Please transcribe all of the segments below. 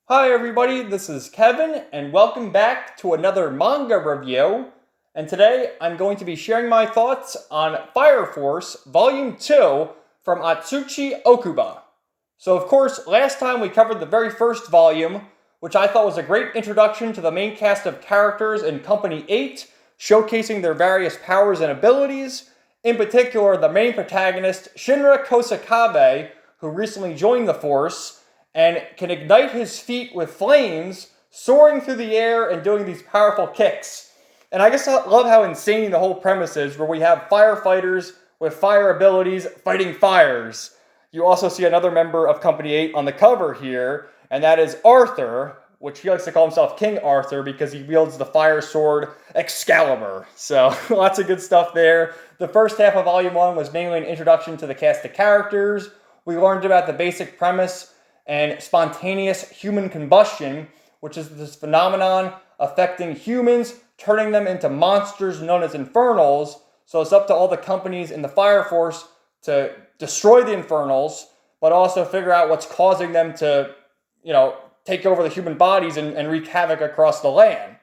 Hi everybody, this is Kevin, and welcome back to another manga review. And today I'm going to be sharing my thoughts on Fire Force Volume 2 from Atsushi Okuba. So of course, last time we covered the very first volume, which I thought was a great introduction to the main cast of characters in Company 8, showcasing their various powers and abilities. In particular, the main protagonist, Shinra Kosakabe, who recently joined the Force, and can ignite his feet with flames, soaring through the air and doing these powerful kicks. And I just love how insane the whole premise is, where we have firefighters with fire abilities fighting fires. You also see another member of Company 8 on the cover here, and that is Arthur, which he likes to call himself King Arthur because he wields the fire sword Excalibur. So lots of good stuff there. The first half of Volume 1 was mainly an introduction to the cast of characters. We learned about the basic premise and spontaneous human combustion, which is this phenomenon affecting humans, turning them into monsters known as infernals. So it's up to all the companies in the Fire Force to destroy the infernals, but also figure out what's causing them to, take over the human bodies and wreak havoc across the land.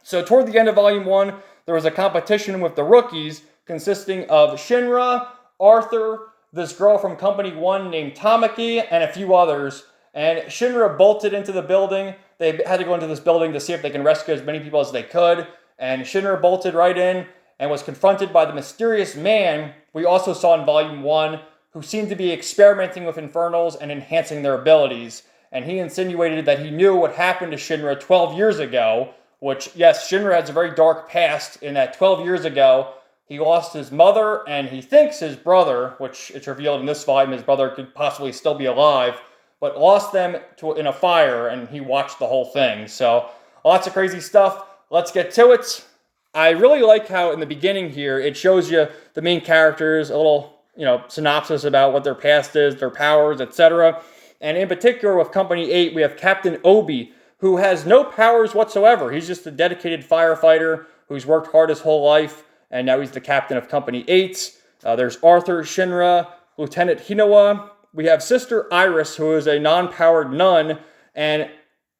So toward the end of Volume 1, there was a competition with the rookies consisting of Shinra, Arthur, this girl from Company 1 named Tamaki, and a few others. And Shinra bolted into the building. They had to go into this building to see if they can rescue as many people as they could. And Shinra bolted right in and was confronted by the mysterious man we also saw in Volume 1, who seemed to be experimenting with infernals and enhancing their abilities. And he insinuated that he knew what happened to Shinra 12 years ago, which, yes, Shinra has a very dark past in that 12 years ago, he lost his mother and he thinks his brother, which it's revealed in this volume, his brother could possibly still be alive, but lost them in a fire, and he watched the whole thing. So lots of crazy stuff. Let's get to it. I really like how in the beginning here, it shows you the main characters, a little, synopsis about what their past is, their powers, etc. And in particular with Company 8, we have Captain Obi, who has no powers whatsoever. He's just a dedicated firefighter who's worked hard his whole life, and now he's the captain of Company 8. There's Arthur, Shinra, Lieutenant Hinawa. We have Sister Iris, who is a non-powered nun, and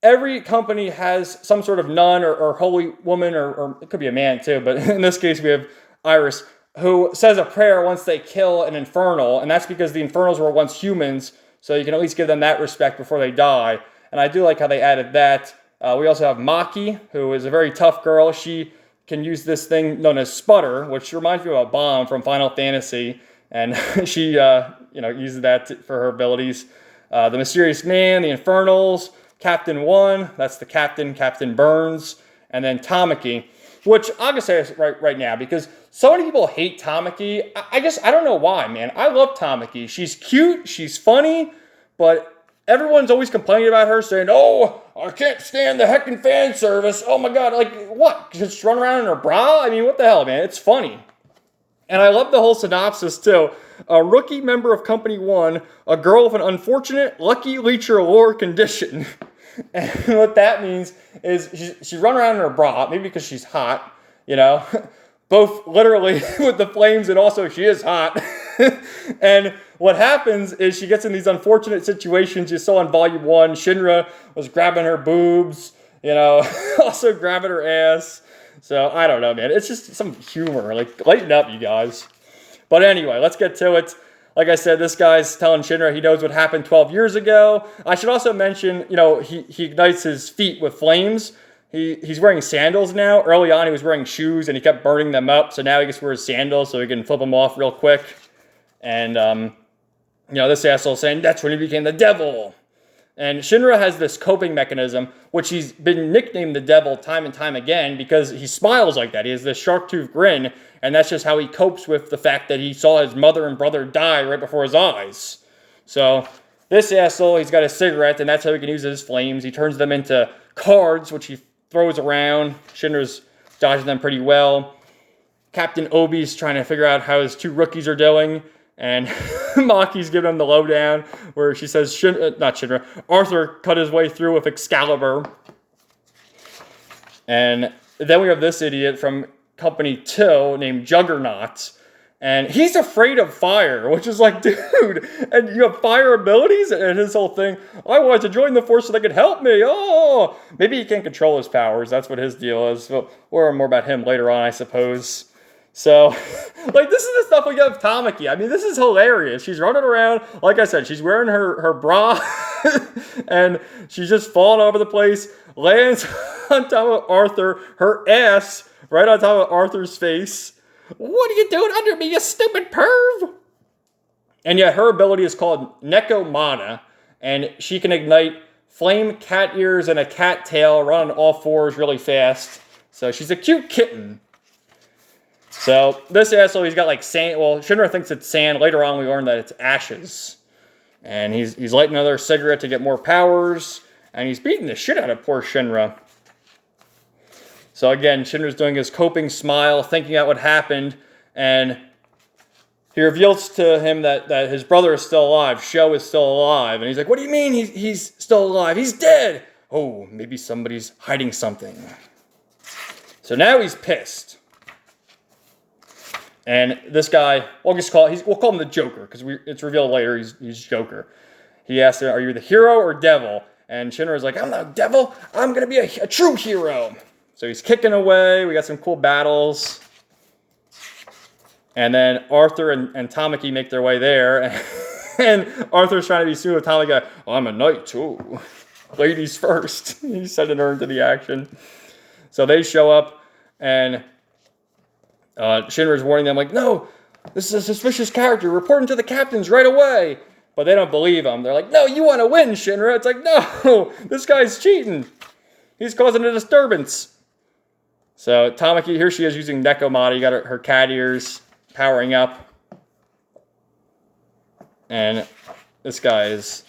every company has some sort of nun or holy woman, or it could be a man too, but in this case we have Iris, who says a prayer once they kill an infernal, and that's because the infernals were once humans, so you can at least give them that respect before they die. And I do like how they added that. We also have Maki, who is a very tough girl. She can use this thing known as Sputter, which reminds me of a bomb from Final Fantasy, and she, uses that for her abilities. The Mysterious Man, the Infernals, Captain 1, that's the captain, Captain Burns, and then Tamaki, which I'll just say right now, because so many people hate Tamaki. I don't know why, man. I love Tamaki. She's cute, she's funny, but everyone's always complaining about her, saying, "Oh, I can't stand the heckin' fan service. Oh my god, like what? Just run around in her bra? I mean, what the hell, man? It's funny." And I love the whole synopsis too. A rookie member of Company 1, a girl with an unfortunate lucky leecher lore condition. And what that means is she's run around in her bra, maybe because she's hot, both literally with the flames and also she is hot. And what happens is she gets in these unfortunate situations. You saw in Volume 1, Shinra was grabbing her boobs, also grabbing her ass. So I don't know, man. It's just some humor. Like, lighten up, you guys. But anyway, let's get to it. Like I said, this guy's telling Shinra he knows what happened 12 years ago. I should also mention, he ignites his feet with flames. He's wearing sandals now. Early on, he was wearing shoes, and he kept burning them up. So now he gets to wear sandals so he can flip them off real quick. And, this asshole's saying, that's when he became the devil. And Shinra has this coping mechanism, which he's been nicknamed the devil time and time again because he smiles like that. He has this shark tooth grin, and that's just how he copes with the fact that he saw his mother and brother die right before his eyes. So this asshole, he's got a cigarette, and that's how he can use his flames. He turns them into cards, which he throws around. Shinra's dodging them pretty well. Captain Obi's trying to figure out how his two rookies are doing. And Maki's giving him the lowdown, where she says, Arthur cut his way through with Excalibur. And then we have this idiot from Company 2 named Juggernaut. And he's afraid of fire, which is like, dude, and you have fire abilities? And his whole thing, I wanted to join the force so they could help me. Oh, maybe he can't control his powers. That's what his deal is. We'll learn more about him later on, I suppose. So, like, this is the stuff we have Tamaki. I mean, this is hilarious. She's running around. Like I said, she's wearing her bra, and she's just falling all over the place, lands on top of Arthur, her ass right on top of Arthur's face. What are you doing under me, you stupid perv? And yet her ability is called Nekomata, and she can ignite flame cat ears and a cat tail, run on all fours really fast. So she's a cute kitten. So this asshole, he's got like sand. Well, Shinra thinks it's sand. Later on, we learn that it's ashes. And he's lighting another cigarette to get more powers. And he's beating the shit out of poor Shinra. So again, Shinra's doing his coping smile, thinking out what happened, and he reveals to him that his brother is still alive, Sho is still alive, and he's like, what do you mean he's still alive? He's dead! Oh, maybe somebody's hiding something. So now he's pissed. And this guy, we'll call him the Joker, because it's revealed later he's Joker. He asks him, are you the hero or devil? And Shinra's like, I'm not a devil, I'm going to be a true hero. So he's kicking away. We got some cool battles. And then Arthur and Tamaki make their way there. And Arthur's trying to be smooth with Tamaki. Oh, I'm a knight too. Ladies first. He's sending her into the action. So they show up. And Shinra's warning them like, no, this is a suspicious character. Report him to the captains right away. But they don't believe him. They're like, no, you want to win, Shinra. It's like, no, this guy's cheating. He's causing a disturbance. So Tamaki, here she is using Nekomata. You got her cat ears powering up. And this guy is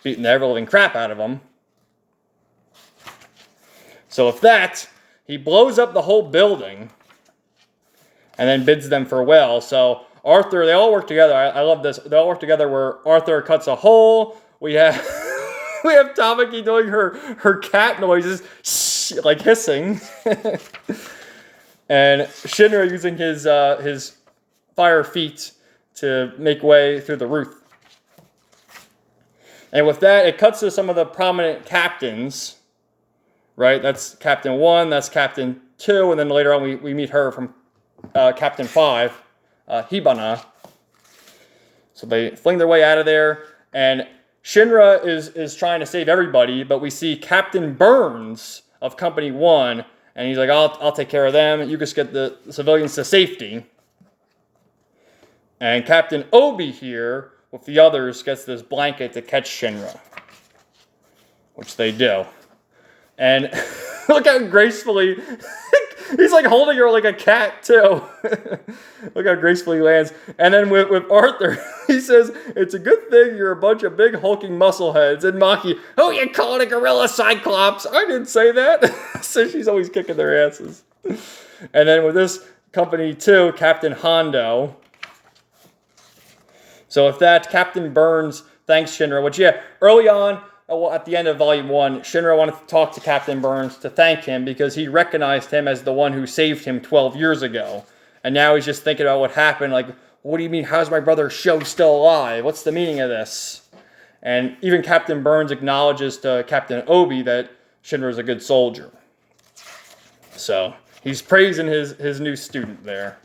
beating the ever-living crap out of him. So with that, he blows up the whole building and then bids them farewell. So Arthur, they all work together. I love this. They all work together where Arthur cuts a hole. We have Tamaki doing her cat noises, like hissing. And Shinra using his fire feet to make way through the roof. And with that, it cuts to some of the prominent captains. Right? That's Captain 1, that's Captain 2, and then later on we meet her from Captain 5, Hibana. So they fling their way out of there, and Shinra is trying to save everybody, but we see Captain Burns of Company 1, and he's like, I'll take care of them, you just get the civilians to safety. And Captain Obi here, with the others, gets this blanket to catch Shinra, which they do. And look how gracefully, he's like holding her like a cat too. Look how gracefully he lands. And then with Arthur, he says, it's a good thing you're a bunch of big hulking muscleheads. And Maki, who you calling a gorilla cyclops? I didn't say that. So she's always kicking their asses. And then with this Company 2, Captain Hondo. So with that, Captain Burns thanks Shinra, which early on, at the end of Volume 1, Shinra wanted to talk to Captain Burns to thank him because he recognized him as the one who saved him 12 years ago. And now he's just thinking about what happened. Like, what do you mean, how's my brother Sho still alive? What's the meaning of this? And even Captain Burns acknowledges to Captain Obi that Shinra's a good soldier. So he's praising his new student there.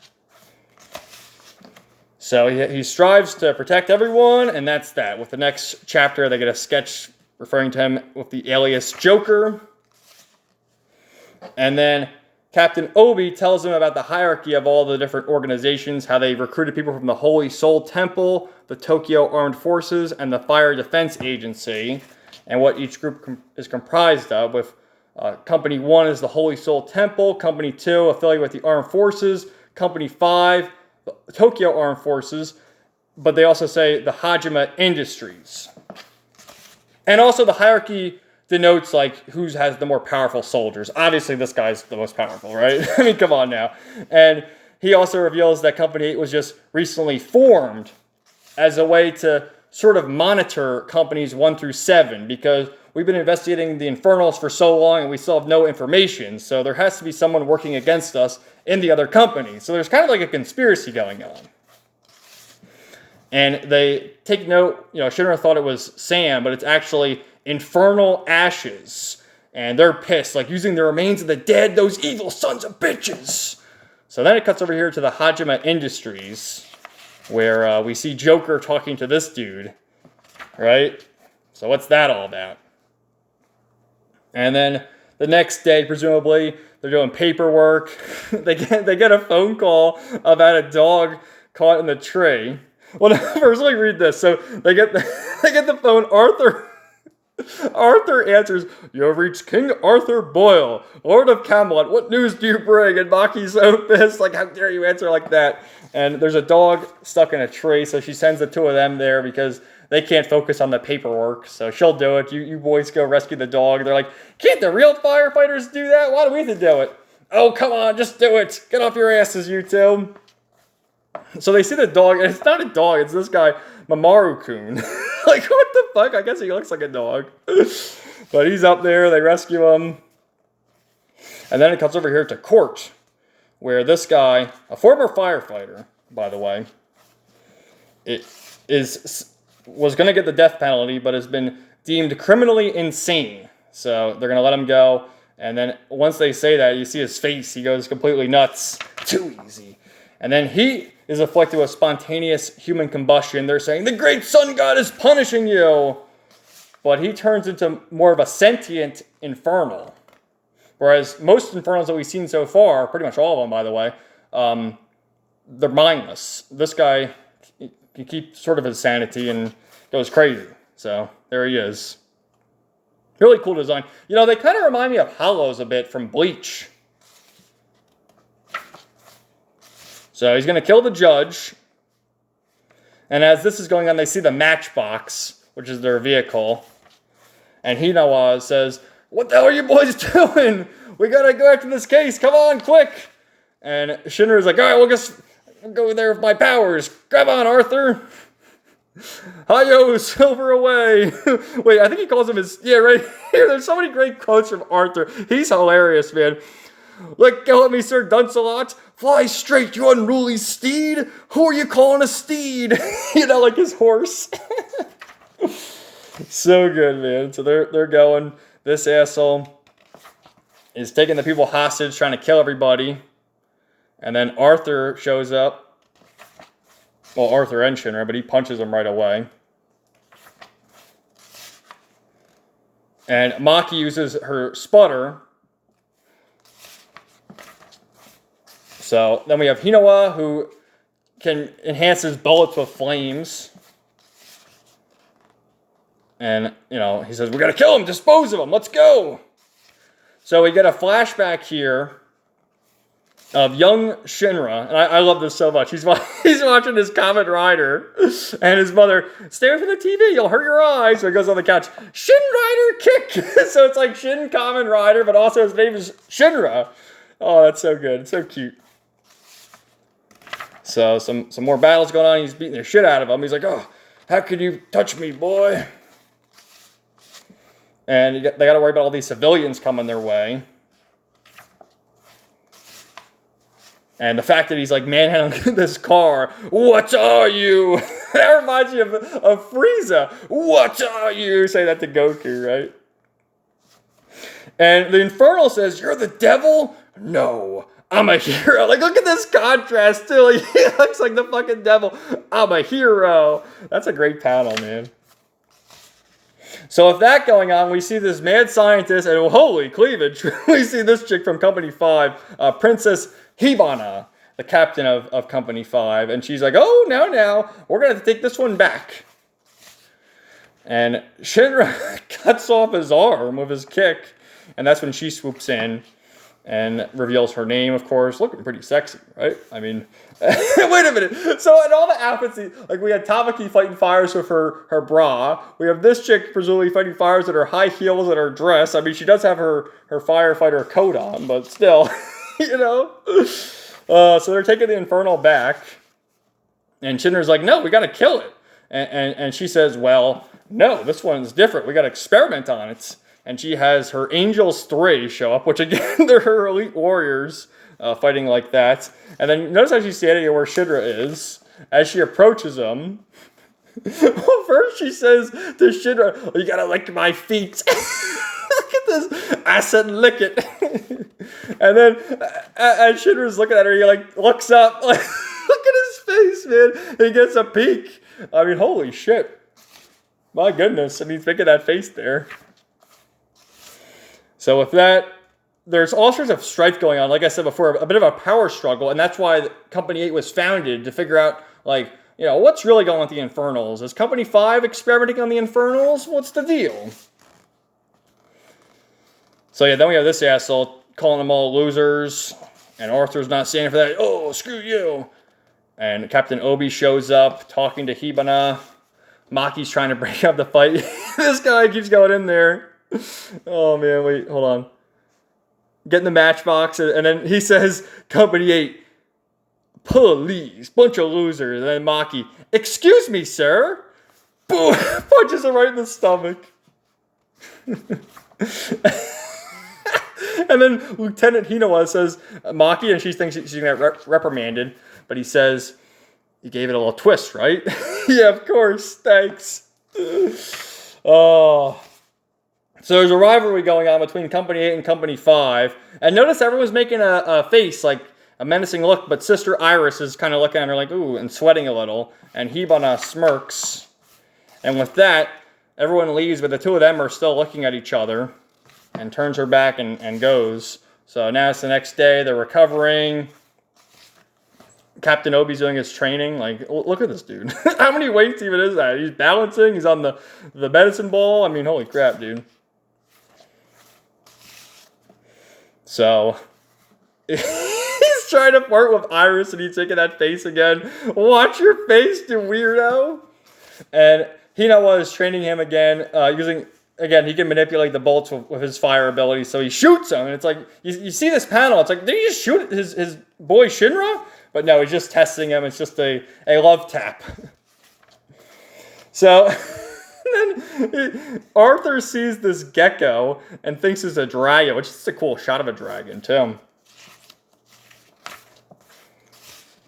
So he strives to protect everyone, and that's that. With the next chapter, they get a sketch referring to him with the alias Joker. And then Captain Obi tells him about the hierarchy of all the different organizations, how they recruited people from the Holy Soul Temple, the Tokyo Armed Forces, and the Fire Defense Agency, and what each group is comprised of, with Company 1 is the Holy Soul Temple, Company 2 affiliated with the Armed Forces, Company 5, the Tokyo Armed Forces, but they also say the Hajime Industries. And also the hierarchy denotes like who has the more powerful soldiers. Obviously this guy's the most powerful, right? I mean, come on now. And he also reveals that Company 8 was just recently formed as a way to sort of monitor Companies 1 through 7, because we've been investigating the Infernals for so long and we still have no information. So there has to be someone working against us in the other company. So there's kind of like a conspiracy going on. And they take note, Shinra thought it was sand, but it's actually infernal ashes. And they're pissed, like using the remains of the dead, those evil sons of bitches. So then it cuts over here to the Hajime Industries, where we see Joker talking to this dude, right? So what's that all about? And then the next day, presumably, they're doing paperwork. they get a phone call about a dog caught in the tree. Well, first let me read this. So they get the phone. Arthur answers, "You have reached King Arthur Boyle, Lord of Camelot. What news do you bring?" And Maki's so pissed, like, how dare you answer like that? And there's a dog stuck in a tree, so she sends the two of them there because they can't focus on the paperwork. So she'll do it. You boys go rescue the dog. They're like, can't the real firefighters do that? Why do we have to do it? Oh, come on, just do it. Get off your asses, you two. So they see the dog, and it's not a dog, it's this guy, Mamoru-kun. Like, what the fuck? I guess he looks like a dog. But he's up there, they rescue him. And then it comes over here to court, where this guy, a former firefighter, by the way, was going to get the death penalty, but has been deemed criminally insane. So they're going to let him go. And then once they say that, you see his face, he goes completely nuts. Too easy. And then he is afflicted with spontaneous human combustion. They're saying, the great sun god is punishing you. But he turns into more of a sentient infernal. Whereas most infernals that we've seen so far, pretty much all of them, by the way, they're mindless. This guy, he keeps sort of his sanity and goes crazy. So there he is. Really cool design. They kind of remind me of Hollows a bit from Bleach. So he's going to kill the judge. And as this is going on, they see the matchbox, which is their vehicle. And Hinawa says, what the hell are you boys doing? We got to go after this case. Come on, quick. And Shinra's like, all right, we'll go there with my powers. Grab on, Arthur. Hi-yo, silver away. Wait, I think he calls him his... Yeah, right here. There's so many great quotes from Arthur. He's hilarious, man. Let go of me, Sir Duncelot. Fly straight, you unruly steed. Who are you calling a steed? Like his horse. So good, man. So they're going. This asshole is taking the people hostage, trying to kill everybody. And then Arthur shows up. Well, Arthur and Shinra, but he punches him right away. And Maki uses her sputter. So then we have Hinawa, who can enhance his bullets with flames. And, he says, we got to kill him, dispose of him, let's go. So we get a flashback here of young Shinra. And I love this so much. He's watching his Kamen Rider. And his mother, stay away from the TV, you'll hurt your eyes. So he goes on the couch, Shin Rider kick. So it's like Shin Kamen Rider, but also his name is Shinra. Oh, that's so good. It's so cute. So some more battles going on. He's beating the shit out of him. He's like, oh, how could you touch me, boy? And they got to worry about all these civilians coming their way. And the fact that he's like manhandling this car. What are you? That reminds me of Frieza. What are you? Say that to Goku, right? And the Infernal says, you're the devil? No. I'm a hero. Like, look at this contrast, too. Like, he looks like the fucking devil. I'm a hero. That's a great panel, man. So with that going on, we see this mad scientist, and holy cleavage, we see this chick from Company 5, Princess Hibana, the captain of Company 5. And she's like, oh, now, we're going to have to take this one back. And Shinra cuts off his arm with his kick, and that's when she swoops in. And reveals her name, of course. Looking pretty sexy, right? I mean, wait a minute. So in all the outfits, like we had Tamaki fighting fires with her bra. We have this chick presumably fighting fires with her high heels and her dress. I mean, she does have her firefighter coat on, but still, So they're taking the Infernal back. And Shinra's like, no, we got to kill it. And she says, well, no, this one's different. We got to experiment on it. And she has her Angels 3 show up, which again, they're her elite warriors fighting like that. And then notice how she's standing here where Shinra is. As she approaches him, well, first she says to Shinra, you gotta lick my feet. Look at this. I said lick it. And then as Shinra's looking at her, he like looks up. Like, look at his face, man. He gets a peek. I mean, holy shit. My goodness. I mean, he's making that face there. So with that, there's all sorts of strife going on. Like I said before, a bit of a power struggle. And that's why Company 8 was founded, to figure out, like, you know, what's really going on with the Infernals? Is Company 5 experimenting on the Infernals? What's the deal? So yeah, then we have this asshole calling them all losers. And Arthur's not standing for that. Oh, screw you. And Captain Obi shows up talking to Hibana. Maki's trying to break up the fight. This guy keeps going in there. Oh man, wait, hold on. Get in the matchbox, and then he says, Company 8, police, bunch of losers. And then Maki, excuse me, sir. Boom, punches him right in the stomach. And then Lieutenant Hinawa says, Maki, and she thinks she's going to get reprimanded, but he says, you gave it a little twist, right? Yeah, of course, thanks. Oh. So there's a rivalry going on between Company 8 and Company 5. And notice everyone's making a face, like a menacing look, but Sister Iris is kind of looking at her like, ooh, and sweating a little. And Hibana smirks. And with that, everyone leaves, but the two of them are still looking at each other. And turns her back and goes. So now it's the next day, they're recovering. Captain Obi's doing his training. Like, look at this dude. How many weights even is that? He's balancing, he's on the medicine ball. I mean, holy crap, dude. So, he's trying to flirt with Iris, and he's taking that face again. Watch your face, you weirdo. And Hinawa is training him again, using, again, he can manipulate the bolts with his fire ability, so he shoots him. And it's like, you see this panel, it's like, did he just shoot his boy Shinra? But no, he's just testing him. It's just a love tap. So, then Arthur sees this gecko and thinks it's a dragon, which is a cool shot of a dragon, too.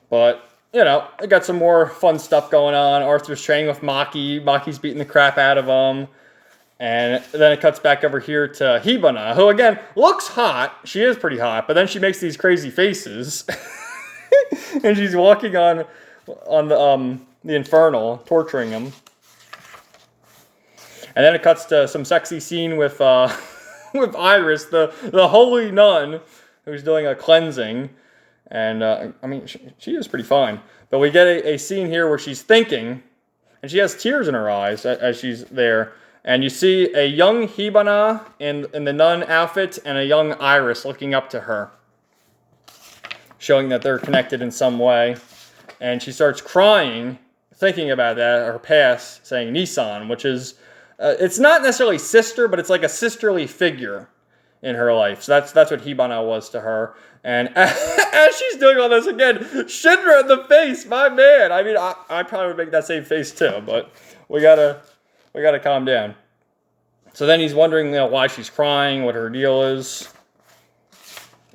But, you know, I got some more fun stuff going on. Arthur's training with Maki. Maki's beating the crap out of him. And then it cuts back over here to Hibana, who, again, looks hot. She is pretty hot, but then she makes these crazy faces. And she's walking on the Infernal, torturing him. And then it cuts to some sexy scene with with Iris, the holy nun, who's doing a cleansing. And, I mean, she is pretty fine. But we get a scene here where she's thinking, and she has tears in her eyes as she's there. And you see a young Hibana in the nun outfit and a young Iris looking up to her, showing that they're connected in some way. And she starts crying, thinking about that, her past, saying Nissan, which is, it's not necessarily sister, but it's like a sisterly figure in her life. So that's what Hibana was to her. And as she's doing all this, again, Shinra in the face, my man. I mean, I probably would make that same face too, but we gotta calm down. So then he's wondering, you know, why she's crying, what her deal is.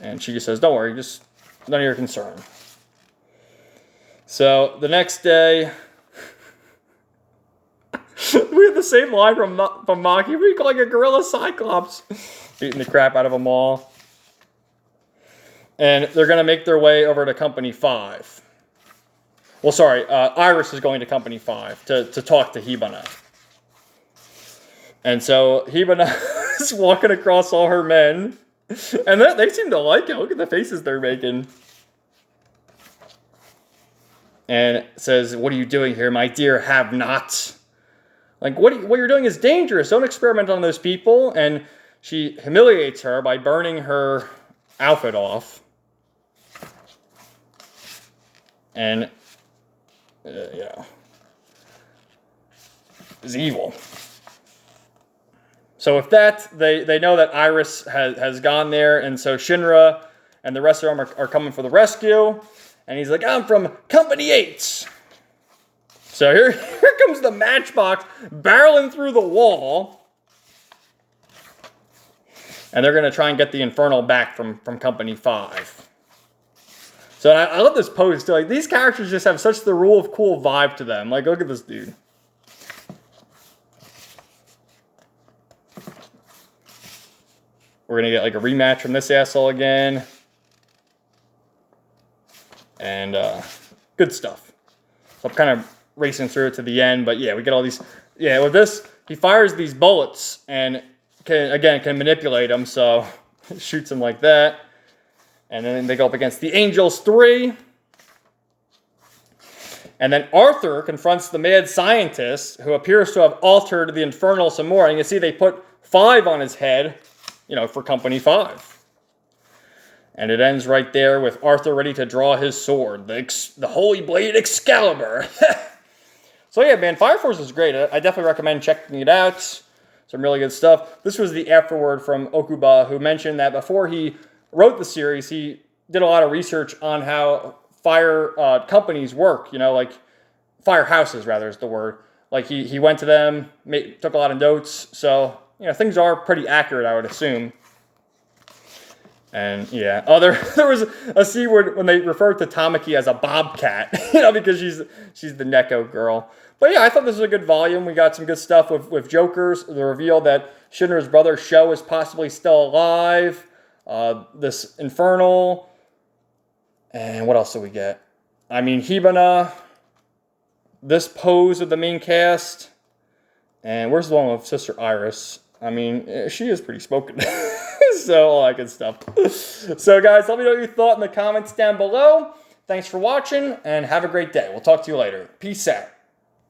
And she just says, don't worry, just none of your concern. So the next day, we have the same line from Maki. We call like a gorilla cyclops, beating the crap out of them all. And they're going to make their way over to Company 5. Well, sorry, Iris is going to Company 5 to talk to Hibana. And so Hibana is walking across all her men. And they seem to like it. Look at the faces they're making. And says, what are you doing here, my dear have-not? Like, what you're doing is dangerous. Don't experiment on those people. And she humiliates her by burning her outfit off. And, yeah. It's evil. So with that, they know that Iris has gone there. And so Shinra and the rest of them are coming for the rescue. And he's like, I'm from Company 8. So here comes the Matchbox barreling through the wall. And they're going to try and get the Infernal back from Company 5. So I love this pose too. Like, these characters just have such the rule of cool vibe to them. Like, look at this dude. We're going to get like a rematch from this asshole again. And good stuff. So I'm kind of racing through it to the end. But yeah, we get all these. Yeah, with this, he fires these bullets and can manipulate them. So shoots them like that. And then they go up against the Angels 3. And then Arthur confronts the mad scientist who appears to have altered the Infernal some more. And you see they put 5 on his head, you know, for Company 5. And it ends right there with Arthur ready to draw his sword, the Holy Blade Excalibur. So yeah, man, Fire Force is great. I definitely recommend checking it out. Some really good stuff. This was the afterword from Okuba, who mentioned that before he wrote the series, he did a lot of research on how fire companies work, you know, like firehouses, rather, is the word. Like, he went to them, took a lot of notes, so, you know, things are pretty accurate, I would assume. And, yeah. Oh, there was a scene when they referred to Tamaki as a bobcat, you know, because she's the Neko girl. But, yeah, I thought this was a good volume. We got some good stuff with Jokers, the reveal that Shinra's brother Sho is possibly still alive, this Infernal, and what else do we get? I mean, Hibana, this pose of the main cast, and where's the one with Sister Iris? I mean, she is pretty spoken. So, all that good stuff. So, guys, let me know what you thought in the comments down below. Thanks for watching, and have a great day. We'll talk to you later. Peace out.